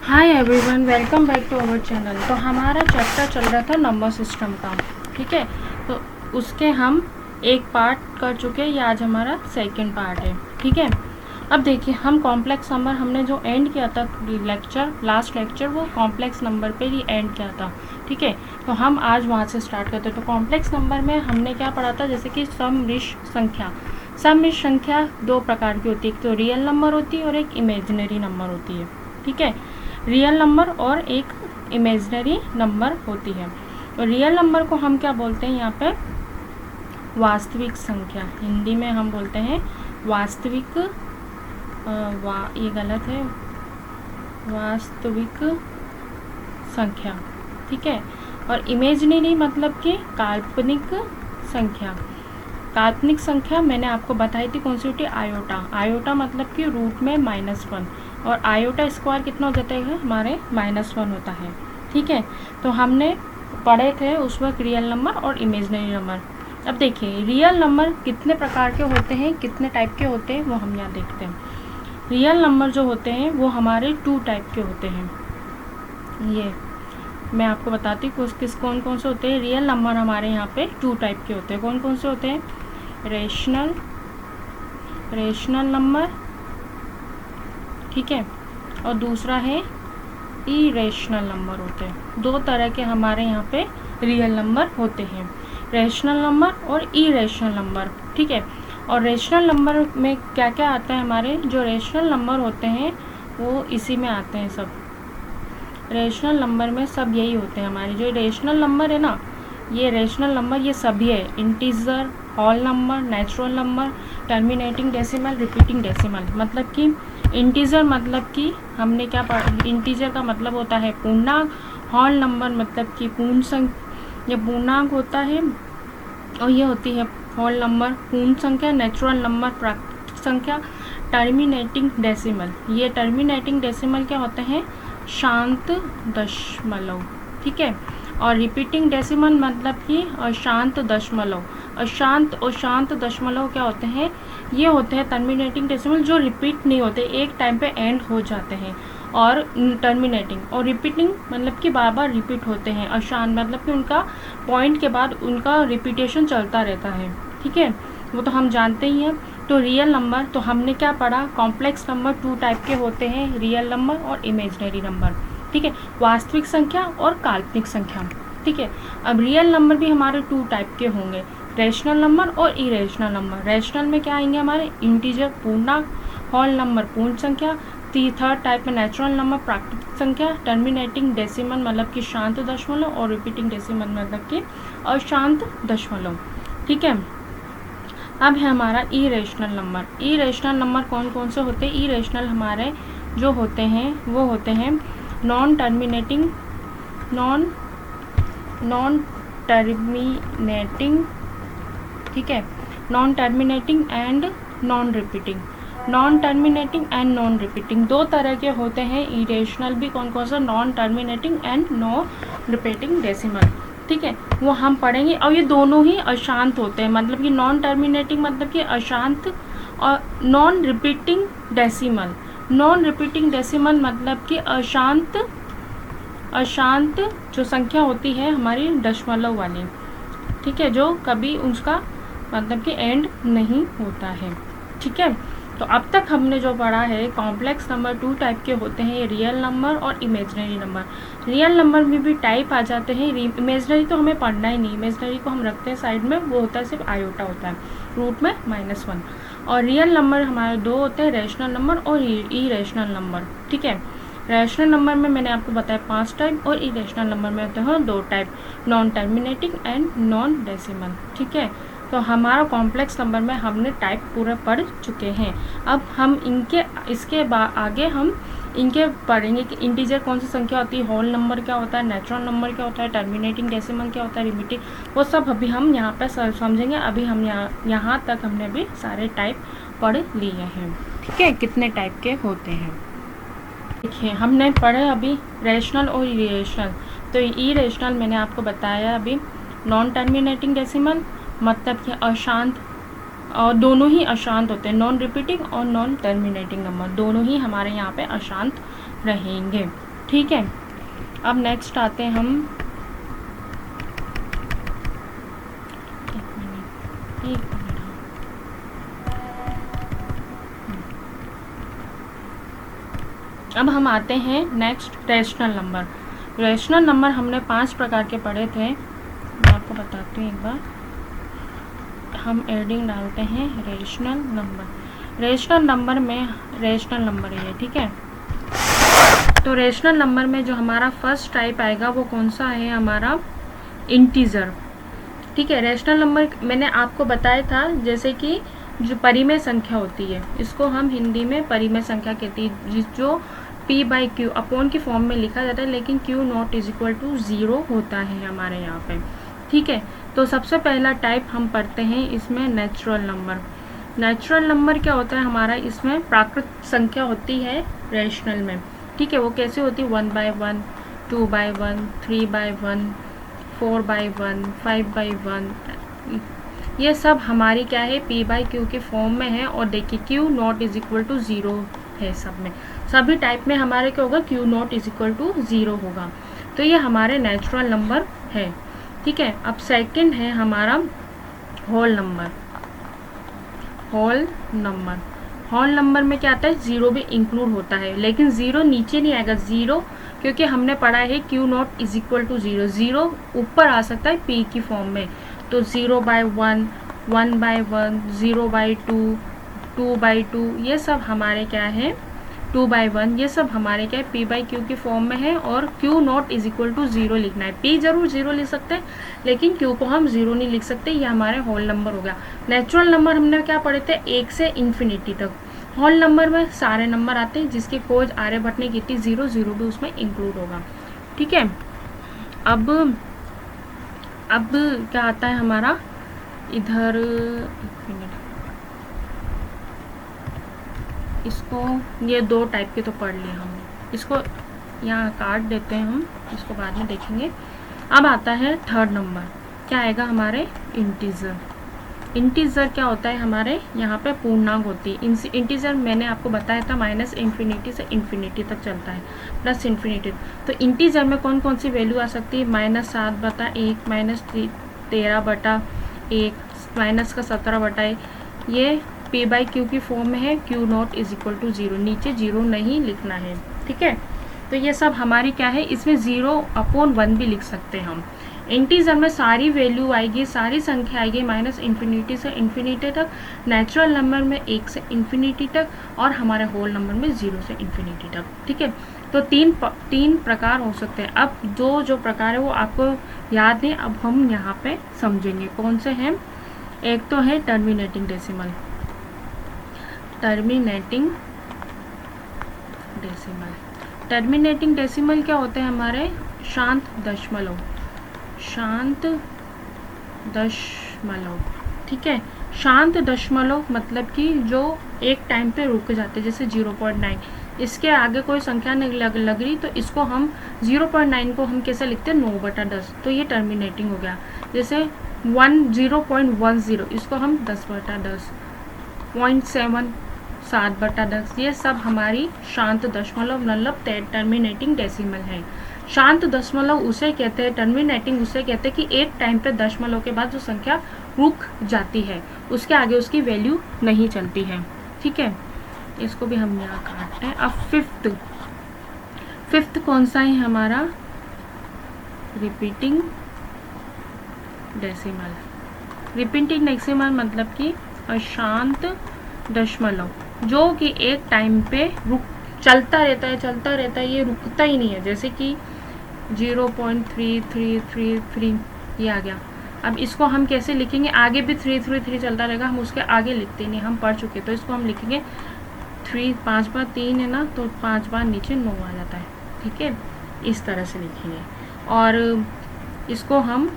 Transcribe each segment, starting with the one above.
Hi everyone, welcome back to our channel. तो हमारा chapter चल रहा था नंबर सिस्टम का, ठीक है। तो उसके हम एक पार्ट कर चुके हैं, ये आज हमारा सेकंड पार्ट है, ठीक है। अब देखिए, हम कॉम्प्लेक्स नंबर हमने जो एंड किया था लेक्चर, लास्ट लेक्चर, वो कॉम्प्लेक्स नंबर पे ही एंड किया था, ठीक है। तो हम आज वहाँ से स्टार्ट करते हैं। तो कॉम्प्लेक्स नंबर में हमने क्या पढ़ा था, जैसे कि सममिश्र संख्या। सममिश्र संख्या दो प्रकार की होती है, एक तो रियल नंबर होती है और एक इमेजिनरी नंबर होती है, ठीक है। रियल नंबर और एक इमेजिनरी नंबर होती है। और रियल नंबर को हम क्या बोलते हैं यहाँ पे, वास्तविक संख्या। हिंदी में हम बोलते हैं वास्तविक, ये गलत है, वास्तविक संख्या, ठीक है। और इमेजिनरी मतलब कि काल्पनिक संख्या। काल्पनिक संख्या मैंने आपको बताई थी कौन सी होती है, आयोटा। आयोटा मतलब कि रूट में -1, और आयोटा स्क्वायर कितना हो जाता है हमारे, -1 होता है, ठीक है। तो हमने पढ़े थे उस वक्त रियल नंबर और इमेजिनरी नंबर। अब देखिए, रियल नंबर कितने प्रकार के होते हैं, कितने टाइप के होते हैं, वो हम यहाँ देखते हैं। रियल नंबर जो होते हैं वो हमारे 2 टाइप के होते हैं। ये मैं आपको बताती हूँ कौन कौन से होते हैं। रियल नंबर हमारे यहाँ पे 2 टाइप के होते हैं। कौन कौन से होते हैं, रेशनल नंबर, ठीक है, और दूसरा है इरेशनल नंबर होते हैं। 2 तरह के हमारे यहाँ पे रियल नंबर होते हैं, रेशनल नंबर और इरेशनल नंबर, ठीक है। और रेशनल नंबर में क्या क्या आता है, हमारे जो रेशनल नंबर होते हैं वो इसी में आते हैं सब। रेशनल नंबर में सब यही होते हैं हमारे, जो रेशनल नंबर है ना, ये रेशनल नंबर ये सभी है, integer, whole number, natural number, terminating decimal, repeating decimal. मतलब कि इंटीजर मतलब कि हमने क्या पढ़ा, इंटीजर का मतलब होता है पूर्णांक, होल नंबर मतलब कि पूर्ण संख्या, ये पूर्णांक होता है, और ये होती है होल नंबर पूर्ण संख्या, नेचुरल नंबर प्राकृतिक संख्या, टर्मिनेटिंग डेसिमल। ये टर्मिनेटिंग डेसिमल क्या होते हैं, शांत दशमलव, ठीक है। और रिपीटिंग डेसिमल मतलब कि अशांत दशमलव। अशांत और शांत दशमलव क्या होते हैं, ये होते हैं टर्मिनेटिंग डेसिमल जो रिपीट नहीं होते, एक टाइम पे एंड हो जाते हैं। और टर्मिनेटिंग और रिपीटिंग मतलब कि बार बार रिपीट होते हैं। अशांत मतलब कि उनका पॉइंट के बाद उनका रिपीटेशन चलता रहता है, ठीक है, वो तो हम जानते ही हैं। तो रियल नंबर, तो हमने क्या पढ़ा, कॉम्प्लेक्स नंबर 2 टाइप के होते हैं, रियल नंबर और इमेजिनरी नंबर, ठीक है, वास्तविक संख्या और काल्पनिक संख्या, ठीक है। अब रियल नंबर भी हमारे 2 टाइप के होंगे, रेशनल नंबर और इरेशनल नंबर। रेशनल में क्या आएंगे हमारे, इंटीजर पूर्णांक, होल नंबर पूर्ण संख्या, थर्ड टाइप में नेचुरल नंबर प्राकृतिक संख्या, टर्मिनेटिंग डेसिमल मतलब कि शांत दशमलव, और रिपीटिंग डेसिमल मतलब कि अशांत दशमलव, ठीक है। अब है हमारा इरेशनल नंबर। इरेशनल नंबर कौन कौन से होते हैं, इरेशनल हमारे जो होते हैं वो होते हैं नॉन टर्मिनेटिंग, ठीक है, non terminating and non repeating. Non terminating and non repeating 2 तरह के होते हैं इरेशनल भी। कौन कौन सा, non terminating and non repeating decimal, ठीक है, वो हम पढ़ेंगे। और ये दोनों ही अशांत होते हैं, मतलब कि नॉन टर्मिनेटिंग मतलब कि अशांत, और non repeating decimal, non repeating decimal मतलब कि अशांत जो संख्या होती है हमारी दशमलव वाली, ठीक है, जो कभी उसका मतलब कि एंड नहीं होता है, ठीक है। तो अब तक हमने जो पढ़ा है, कॉम्प्लेक्स नंबर 2 टाइप के होते हैं, रियल नंबर और इमेजिनरी नंबर। रियल नंबर में भी टाइप आ जाते हैं, इमेजिनरी तो हमें पढ़ना ही नहीं, इमेजिनरी को हम रखते हैं साइड में, वो होता है सिर्फ आयोटा होता है, रूट में -1। और रियल नंबर हमारे 2 होते हैं, रेशनल नंबर और इरेशनल नंबर, ठीक है। रेशनल नंबर में मैंने आपको बताया 5 टाइप, और इरेशनल नंबर में होते हैं 2 type, non terminating and non decimal, ठीक है। तो हमारा कॉम्प्लेक्स नंबर में हमने टाइप पूरा पढ़ चुके हैं। अब हम इसके आगे हम इनके पढ़ेंगे कि इंटीजर कौन सी संख्या होती है, होल नंबर क्या होता है, नेचुरल नंबर क्या होता है, टर्मिनेटिंग डेसिमल क्या होता है, रिपीटिंग, वो सब अभी हम यहाँ पे समझेंगे। अभी हम यहाँ तक हमने अभी सारे टाइप पढ़ लिए हैं, ठीक है, कितने टाइप के होते हैं। देखिए, हमने पढ़े अभी रेशनल और इरेशनल। तो इरेशनल मैंने आपको बताया अभी, नॉन टर्मिनेटिंग डेसिमल मतलब कि अशांत, और दोनों ही अशांत होते हैं, नॉन रिपीटिंग और नॉन टर्मिनेटिंग नंबर दोनों ही हमारे यहाँ पे अशांत रहेंगे, ठीक है। अब नेक्स्ट आते हैं हम, एक मिनट, अब हम आते हैं next rational number. Rational number हमने 5 प्रकार के पढ़े थे, मैं आपको बताती हूँ एक बार। हम एडिंग डालते हैं रेशनल नंबर। रेशनल नंबर में रेशनल नंबर है, ठीक है। तो रेशनल नंबर में जो हमारा फर्स्ट टाइप आएगा वो कौन सा है, हमारा इंटीजर, ठीक है। रेशनल नंबर मैंने आपको बताया था, जैसे कि जो परिमेय संख्या होती है इसको हम हिंदी में परिमेय संख्या कहती है, जो p बाई क्यू अपॉन की फॉर्म में लिखा जाता है, लेकिन q not is equal to 0 होता है हमारे यहाँ पे, ठीक है। तो सबसे पहला टाइप हम पढ़ते हैं इसमें नेचुरल नंबर। नेचुरल नंबर क्या होता है हमारा, इसमें प्राकृत संख्या होती है रेशनल में, ठीक है। वो कैसे होती है, 1/1, 2/1, 3/1, 4/1, 5/1, ये सब हमारी क्या है, p बाई क्यू के फॉर्म में है। और देखिए q not is equal to 0 है, सब में, सभी टाइप में हमारे क्या होगा, q not is equal to 0 होगा। तो ये हमारे नेचुरल नंबर है, ठीक है। अब सेकंड है हमारा whole number. Whole number, whole number में क्या आता है, 0 भी इंक्लूड होता है, लेकिन 0 नीचे नहीं आएगा। 0 क्योंकि हमने पढ़ा है q not is equal to 0, 0 ऊपर आ सकता है p की फॉर्म में। तो 0/1, 1/1, 0/2, 2/2, ये सब हमारे क्या है, 2/1, ये सब हमारे क्या है, p बाई क्यू की फॉर्म में है। और q not is equal to 0 लिखना है। p जरूर 0 लिख सकते हैं, लेकिन q को हम 0 नहीं लिख सकते। ये हमारे होल नंबर हो गया। नेचुरल नंबर हमने क्या पढ़े थे, 1 से इन्फिनिटी तक। होल नंबर में सारे नंबर आते हैं जिसकी खोज आर्यभट्ट ने की थी, 0 0 भी उसमें इंक्लूड होगा, ठीक है। अब क्या आता है हमारा इधर, एक मिनट, इसको ये 2 टाइप के तो पढ़ लिए हमने, इसको यहाँ काट देते हैं हम, इसको बाद में देखेंगे। अब आता है थर्ड नंबर, क्या आएगा हमारे, इंटीजर। इंटीजर क्या होता है हमारे यहाँ पे पूर्णांक होती है। इंटीजर मैंने आपको बताया था माइनस इन्फिनिटी से इन्फिनिटी तक चलता है, प्लस इन्फिनिटी। तो इंटीजर में कौन कौन सी वैल्यू आ सकती है, -7/1, -13/1, माइनस का 17/1, ये p बाई क्यू की फॉर्म में है। q not is equal to 0, नीचे 0 नहीं लिखना है, ठीक है। तो ये सब हमारी क्या है, इसमें 0/1 भी लिख सकते हैं हम। इंटीजर में सारी वैल्यू आएगी, सारी संख्या आएगी माइनस इन्फिनिटी से इन्फिनिटी तक, नेचुरल नंबर में 1 से इन्फिनिटी तक, और हमारे होल नंबर में 0 से इन्फिनिटी तक, ठीक है। तो तीन प्रकार हो सकते हैं। अब जो प्रकार है वो आपको याद नहीं, अब हम यहाँ पे समझेंगे कौन से हैं। एक तो है terminating decimal. Terminating decimal, terminating decimal क्या होते हैं हमारे, शांत दशमलव, शांत दशमलव, ठीक है। शांत दशमलव मतलब कि जो एक टाइम पे रुक जाते, जैसे 0.9, इसके आगे कोई संख्या नहीं लग रही, तो इसको हम 0.9 को हम कैसे लिखते हैं, 9/10, तो ये टर्मिनेटिंग हो गया। जैसे 0.10, इसको हम 10/10, 0.7 7/10, ये सब हमारी शांत दशमलव मतलब टर्मिनेटिंग डेसिमल है। शांत दशमलव उसे कहते हैं, टर्मिनेटिंग उसे कहते हैं कि एक टाइम पे दशमलव के बाद जो संख्या रुक जाती है, उसके आगे उसकी वैल्यू नहीं चलती है, ठीक है। इसको भी हम यहाँ काटते हैं। अब फिफ्थ कौन सा है हमारा, रिपीटिंग डेसिमल। रिपीटिंग डेसिमल मतलब कि अशांत दशमलव, जो कि एक टाइम पे चलता रहता है, ये रुकता ही नहीं है। जैसे कि 0.3333 ये आ गया। अब इसको हम कैसे लिखेंगे, आगे भी 333 चलता रहेगा, हम उसके आगे लिखते नहीं, हम पढ़ चुके। तो इसको हम लिखेंगे 5 बार 3 है ना, तो 5 बार नीचे 9 आ जाता है, ठीक है। इस तरह से लिखेंगे, और इसको हम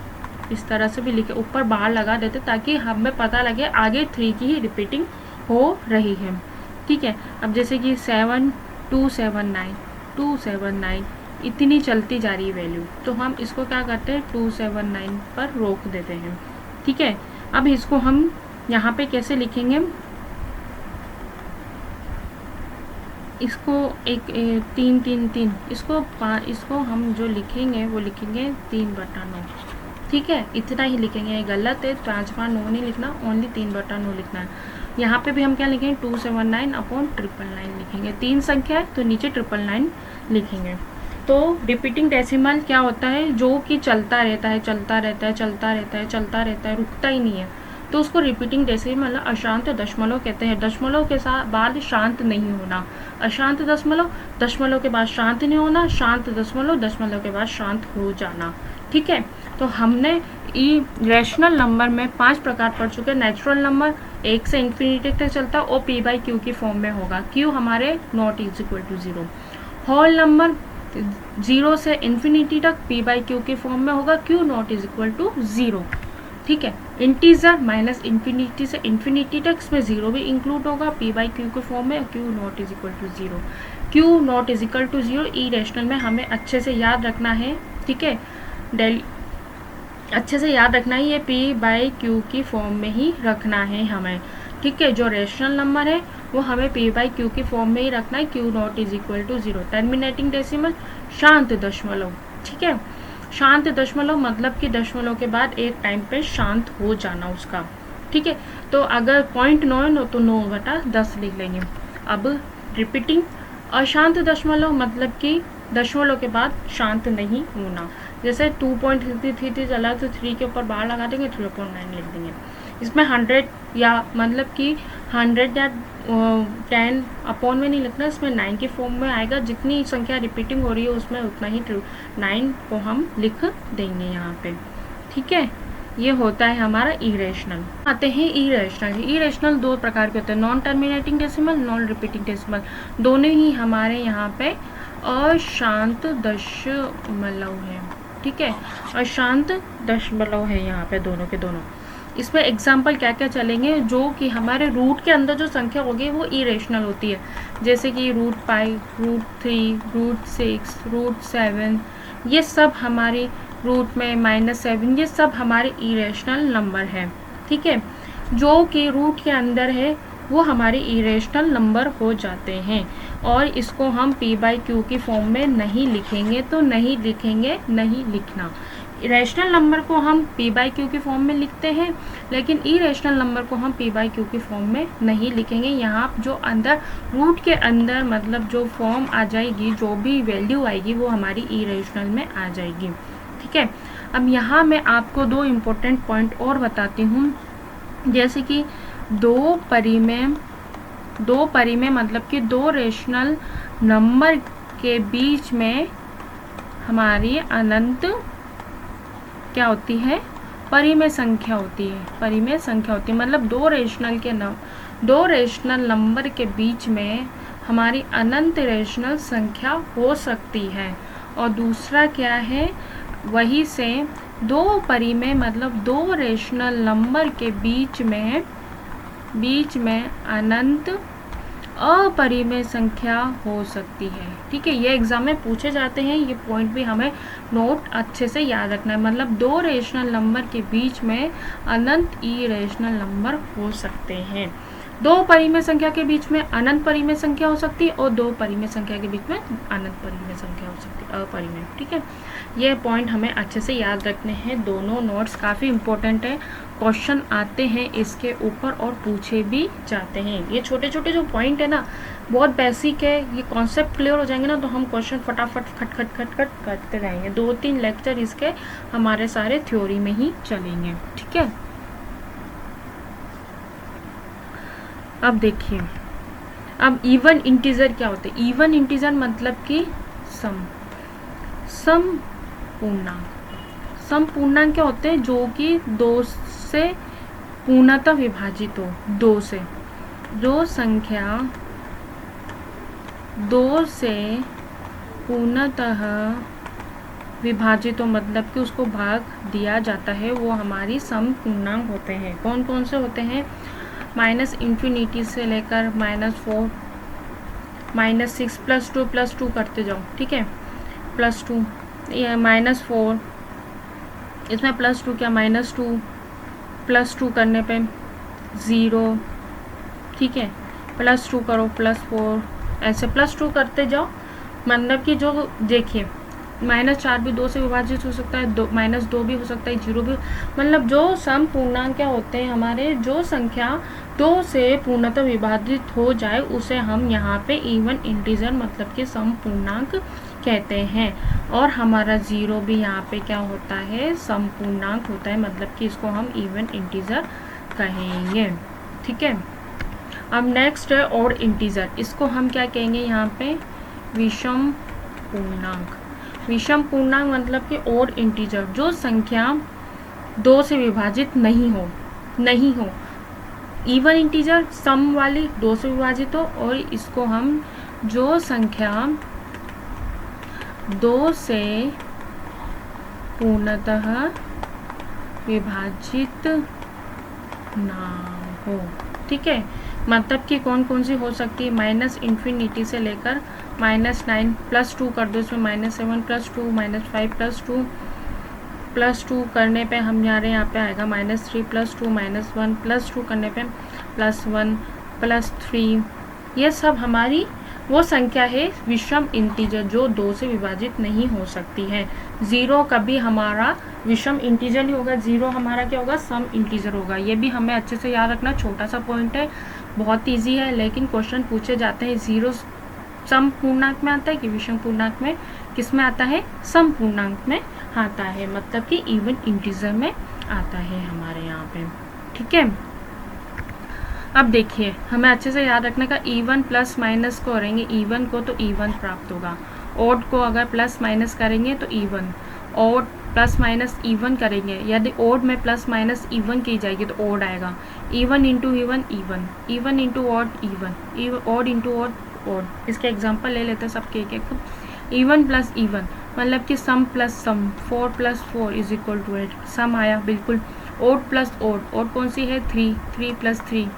इस तरह से भी लिखे, ऊपर बार लगा देते ताकि हमें पता लगे आगे 3 की ही रिपीटिंग हो रही है, ठीक है। अब जैसे कि 279 इतनी चलती जा रही है वैल्यू, तो हम इसको क्या करते हैं, 279 पर रोक देते हैं, ठीक है। अब इसको हम यहाँ पे कैसे लिखेंगे, इसको तीन तीन तीन इसको हम जो लिखेंगे वो लिखेंगे 3/9, ठीक है, इतना ही लिखेंगे। ये गलत है, 5/9 नहीं लिखना, ओनली 3/9 लिखना है। यहाँ पे भी हम क्या लिखेंगे 279/999 लिखेंगे। 3 संख्या है तो नीचे 999 लिखेंगे। तो रिपीटिंग डेसिमल क्या होता है, जो कि चलता रहता है, चलता रहता है, चलता रहता है, चलता रहता है, रुकता ही नहीं है, तो उसको रिपीटिंग डेसिमल अशांत दशमलव कहते हैं। दशमलव के साथ बाद शांत नहीं होना, अशांत दशमलव, दशमलव के बाद शांत नहीं होना, शांत दशमलव, दशमलव के बाद शांत हो जाना, ठीक है। तो हमने रैशनल नंबर में 5 प्रकार पढ़ चुके हैं। नेचुरल नंबर 1 से इन्फिनिटी तक चलता है और p/q की फॉर्म में होगा, q हमारे not is equal to 0। Whole number 0 से इन्फिनिटी तक p/q की फॉर्म में होगा, q not is equal to 0, ठीक है। इंटीजर माइनस इन्फिनिटी से इन्फिनिटी तक, इसमें 0 भी इंक्लूड होगा, p/q के फॉर्म में, q not is equal to 0। q not is equal to 0 irrational में हमें अच्छे से याद रखना है, ठीक है, अच्छे से याद रखना है, ये p/q की फॉर्म में ही रखना है हमें, ठीक है। जो रेशनल नंबर है वो हमें p/q की फॉर्म में ही रखना है, q not is equal to 0। Terminating decimal शांत दशमलव, ठीक है, शांत दशमलव मतलब कि दशमलव के बाद एक टाइम पे शांत हो जाना उसका, ठीक है। तो अगर 0.9 हो तो 9/10 लिख लेंगे। अब रिपीटिंग अशांत दशमलव मतलब कि दशमलव के बाद शांत नहीं होना, जैसे 2.33 चला तो 3 के ऊपर बार लगा देंगे, 3/9 लिख देंगे। इसमें 100 या मतलब कि 100 या 10 अपॉन में नहीं लिखना, इसमें 9 की फॉर्म में आएगा। जितनी संख्या रिपीटिंग हो रही है उसमें उतना ही 9 को हम लिख देंगे यहाँ पे, ठीक है। ये होता है हमारा इरेशनल। आते हैं इरेशनल। इरेशनल 2 प्रकार के होते हैं, non terminating decimal, non repeating decimal. दोनों ही हमारे यहाँ पे अशांत दशमलव है, ठीक है, अशांत दशमलव है यहाँ पे दोनों के दोनों। इसमें एग्जाम्पल क्या क्या चलेंगे, जो कि हमारे रूट के अंदर जो संख्या होगी वो इरेशनल होती है, जैसे कि √5, √3, √6, √7, ये सब हमारे रूट में -7, ये सब हमारे इरेशनल नंबर है, ठीक है। जो कि रूट के अंदर है वो हमारे इरेशनल नंबर हो जाते हैं, और इसको हम p/q की फॉर्म में नहीं लिखेंगे, तो नहीं लिखेंगे, नहीं लिखना। रैशनल नंबर को हम p/q की फॉर्म में लिखते हैं, लेकिन इरेशनल नंबर को हम p/q की फॉर्म में नहीं लिखेंगे। यहाँ जो अंदर रूट के अंदर मतलब जो फॉर्म आ जाएगी, जो भी वैल्यू आएगी वो हमारी इरेशनल में आ जाएगी, ठीक है। अब यहाँ मैं आपको 2 इम्पोर्टेंट पॉइंट और बताती हूँ, जैसे कि 2 परिमेय मतलब कि 2 रेशनल नंबर के बीच में हमारी अनंत क्या होती है, परिमेय संख्या होती है। परिमेय संख्या होती है मतलब 2 रेशनल नंबर के बीच में हमारी अनंत रेशनल संख्या हो सकती है। और दूसरा क्या है, वही से 2 परिमेय मतलब 2 रेशनल नंबर के बीच में अनंत अपरिमेय संख्या हो सकती है, ठीक है। ये एग्जाम में पूछे जाते हैं, ये पॉइंट भी हमें नोट अच्छे से याद रखना है। मतलब 2 रेशनल नंबर के बीच में अनंत इरेशनल नंबर हो सकते हैं। 2 परिमेय संख्या के बीच में अनंत परिमेय संख्या हो सकती है, और 2 परिमेय संख्या के बीच में अनंत परिमेय संख्या हो सकती है, अपरिमेय, ठीक है। ये पॉइंट हमें अच्छे से याद रखने हैं। दोनों नोट्स काफ़ी इंपॉर्टेंट है, क्वेश्चन आते हैं इसके ऊपर और पूछे भी जाते हैं। ये छोटे छोटे जो पॉइंट है ना, बहुत बेसिक है, ये कॉन्सेप्ट क्लियर हो जाएंगे ना तो हम क्वेश्चन फटाफट खट करते रहेंगे। 2-3 लेक्चर इसके हमारे सारे थ्योरी में ही चलेंगे, ठीक है। अब देखिए, अब इवन इंटीजर क्या होते हैं। इवन इंटीजर मतलब कि सम पूर्णांक क्या होते हैं, जो कि 2 से पूर्णतः विभाजित हो। 2 से जो संख्या 2 से पूर्णतः विभाजित हो मतलब कि उसको भाग दिया जाता है, वो हमारी सम पूर्णांक होते हैं। कौन कौन से होते हैं, -∞ से लेकर -4, -6, +2 करते जाओ, ठीक है, +2, -4, इसमें +2 क्या, -2, +2 करने पे 0, ठीक है, +2 करो, +4, ऐसे +2 करते जाओ, मतलब कि जो देखिए -4 भी 2 से विभाजित हो सकता है, -2 भी हो सकता है, 0 भी, मतलब जो सम पूर्णांक क्या होते हैं हमारे, जो संख्या 2 से पूर्णतः विभाजित हो जाए उसे हम यहाँ पे इवन इंटीजर मतलब कि सम पूर्णांक कहते हैं। और हमारा 0 भी यहाँ पे क्या होता है, सम पूर्णांक होता है, मतलब कि इसको हम इवन इंटीजर कहेंगे। ठीक है, अब नेक्स्ट है ऑड इंटीजर, इसको हम क्या कहेंगे यहाँ पे, विषम पूर्णांक। विषम पूर्णांक मतलब कि ऑड इंटीजर, जो संख्या 2 से विभाजित नहीं हो। इवन इंटीजर सम वाली 2 से विभाजित हो, और इसको हम जो संख्या 2 से पूर्णतः विभाजित ना हो। ठीक है, मतलब कि कौन कौन सी हो सकती है, -∞ से लेकर -9, +2 कर दो इसमें, -7 +2, -5 +2 करने पे हमारे यहाँ पे आएगा -3 +2 -1 +2 करने पे +1 +3। ये सब हमारी वो संख्या है विषम इंटीजर जो 2 से विभाजित नहीं हो सकती है। 0 कभी हमारा विषम इंटीजर नहीं होगा, 0 हमारा क्या होगा, सम इंटीजर होगा। ये भी हमें अच्छे से याद रखना, छोटा सा पॉइंट है, बहुत इजी है, लेकिन क्वेश्चन पूछे जाते हैं 0 सम पूर्णांक में आता है कि विषम पूर्णांक में, किस में आता है, सम पूर्णांक में आता है, मतलब कि इवन इंटीजर में आता है हमारे यहाँ पे। ठीक है, अब देखिए हमें अच्छे से याद रखने का, इवन प्लस माइनस को करेंगे, इवन को तो इवन प्राप्त होगा, ऑड को अगर प्लस माइनस करेंगे तो even, odd plus minus even करेंगे, यदि ऑड में प्लस माइनस इवन की जाएगी तो ऑड आएगा, even into even even, even into odd even, odd into odd odd. इसके एग्जांपल ले लेते हैं सबके एक एक। इवन प्लस इवन मतलब कि सम प्लस सम, 4 + 4 = 8, सम आया बिल्कुल। ऑड प्लस ऑड, ऑड कौन सी है, 3, 3 + 3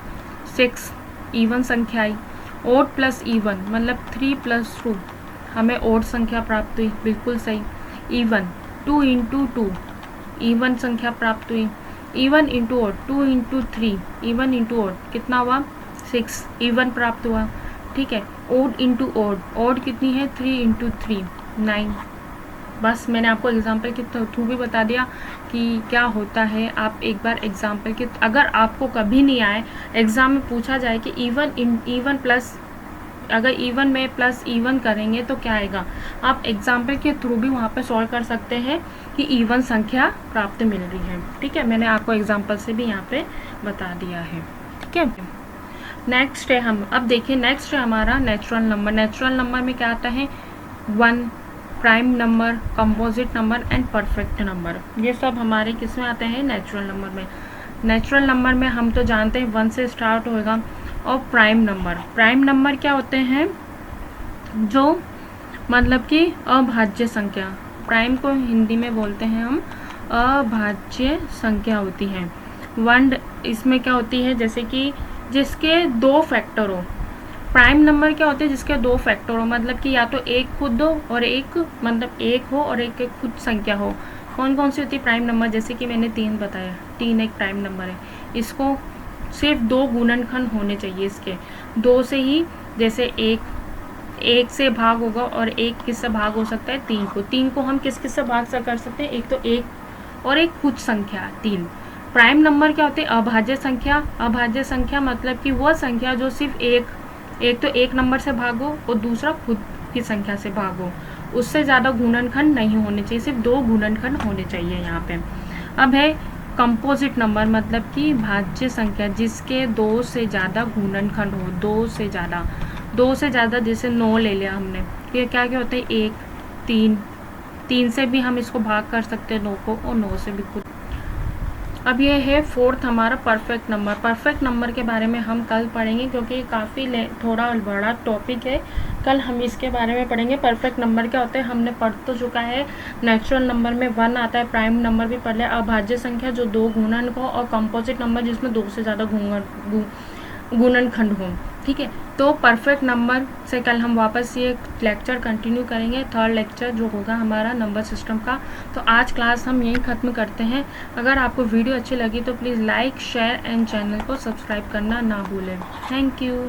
6, इवन संख्या आई। ऑड प्लस इवन मतलब 3 + 2, हमें ऑड संख्या प्राप्त हुई, बिल्कुल सही। इवन 2 × 2, इवन संख्या प्राप्त हुई। Even into odd 2 × 3, even into odd कितना हुआ, 6, इवन प्राप्त हुआ। ठीक है, ऑड इंटू ऑड, ऑड कितनी है, 3 × 3 9। बस मैंने आपको एग्जाम्पल के थ्रू भी बता दिया कि क्या होता है। आप एक बार एग्जाम्पल के, अगर आपको कभी नहीं आए एग्जाम में पूछा जाए कि इवन प्लस, अगर इवन में प्लस इवन करेंगे तो क्या आएगा, आप एग्जाम्पल के थ्रू भी वहाँ पे सॉल्व कर सकते हैं कि इवन संख्या प्राप्त मिल रही है। ठीक है, मैंने आपको एग्जाम्पल से भी यहाँ पे बता दिया है। ठीक है, नेक्स्ट है हम, अब देखिए नेक्स्ट है हमारा नेचुरल नंबर। नेचुरल नंबर में क्या आता है, 1, prime number, composite number and perfect number, ये सब हमारे किस में आते हैं, नेचुरल नंबर में। नेचुरल नंबर में हम तो जानते हैं 1 से स्टार्ट होएगा। और प्राइम नंबर क्या होते हैं, जो मतलब कि अभाज्य संख्या, प्राइम को हिंदी में बोलते हैं हम अभाज्य संख्या होती है। 1 इसमें क्या होती है, जैसे कि जिसके 2 फैक्टर हो। प्राइम नंबर क्या होते हैं, जिसके 2 फैक्टर हो, मतलब कि या तो एक खुद हो और एक, मतलब एक हो और एक खुद संख्या हो। कौन कौन सी होती है प्राइम नंबर, जैसे कि मैंने 3 बताया, 3 एक प्राइम नंबर है। इसको सिर्फ 2 गुणनखंड होने चाहिए इसके, 2 से ही, जैसे एक से भाग होगा और एक किससे भाग हो सकता है, 3 को हम किस से भाग कर सकते हैं, एक तो एक और एक खुद संख्या 3। प्राइम नंबर क्या होते हैं, अभाज्य संख्या। अभाज्य संख्या मतलब कि वह संख्या जो सिर्फ एक तो एक नंबर से भागो और दूसरा खुद की संख्या से भागो, उससे ज़्यादा गुणनखंड नहीं होने चाहिए, सिर्फ 2 गुणनखंड होने चाहिए यहाँ पे। अब है कंपोजिट नंबर, मतलब कि भाज्य संख्या जिसके 2 से ज़्यादा गुणनखंड हो, 2 से ज़्यादा, जैसे 9 ले लिया हमने, फिर क्या क्या होता है, 1, 3 से भी हम इसको भाग कर सकते हैं 9 को, और 9 से भी खुद। अब ये है 4th हमारा परफेक्ट नंबर। परफेक्ट नंबर के बारे में हम कल पढ़ेंगे, क्योंकि काफ़ी थोड़ा बड़ा टॉपिक है, कल हम इसके बारे में पढ़ेंगे। परफेक्ट नंबर क्या होते हैं हमने पढ़ तो चुका है। नेचुरल नंबर में 1 आता है, प्राइम नंबर भी पढ़ लिया, अभाज्य संख्या जो 2 गुणनखंड हो, और कंपोजिट नंबर जिसमें 2 से ज़्यादा गुणनखंड हो। ठीक है, तो परफेक्ट नंबर से कल हम वापस ये लेक्चर कंटिन्यू करेंगे, 3rd लेक्चर जो होगा हमारा नंबर सिस्टम का। तो आज क्लास हम यहीं ख़त्म करते हैं। अगर आपको वीडियो अच्छी लगी तो please like, share and channel को सब्सक्राइब करना ना भूलें। Thank you.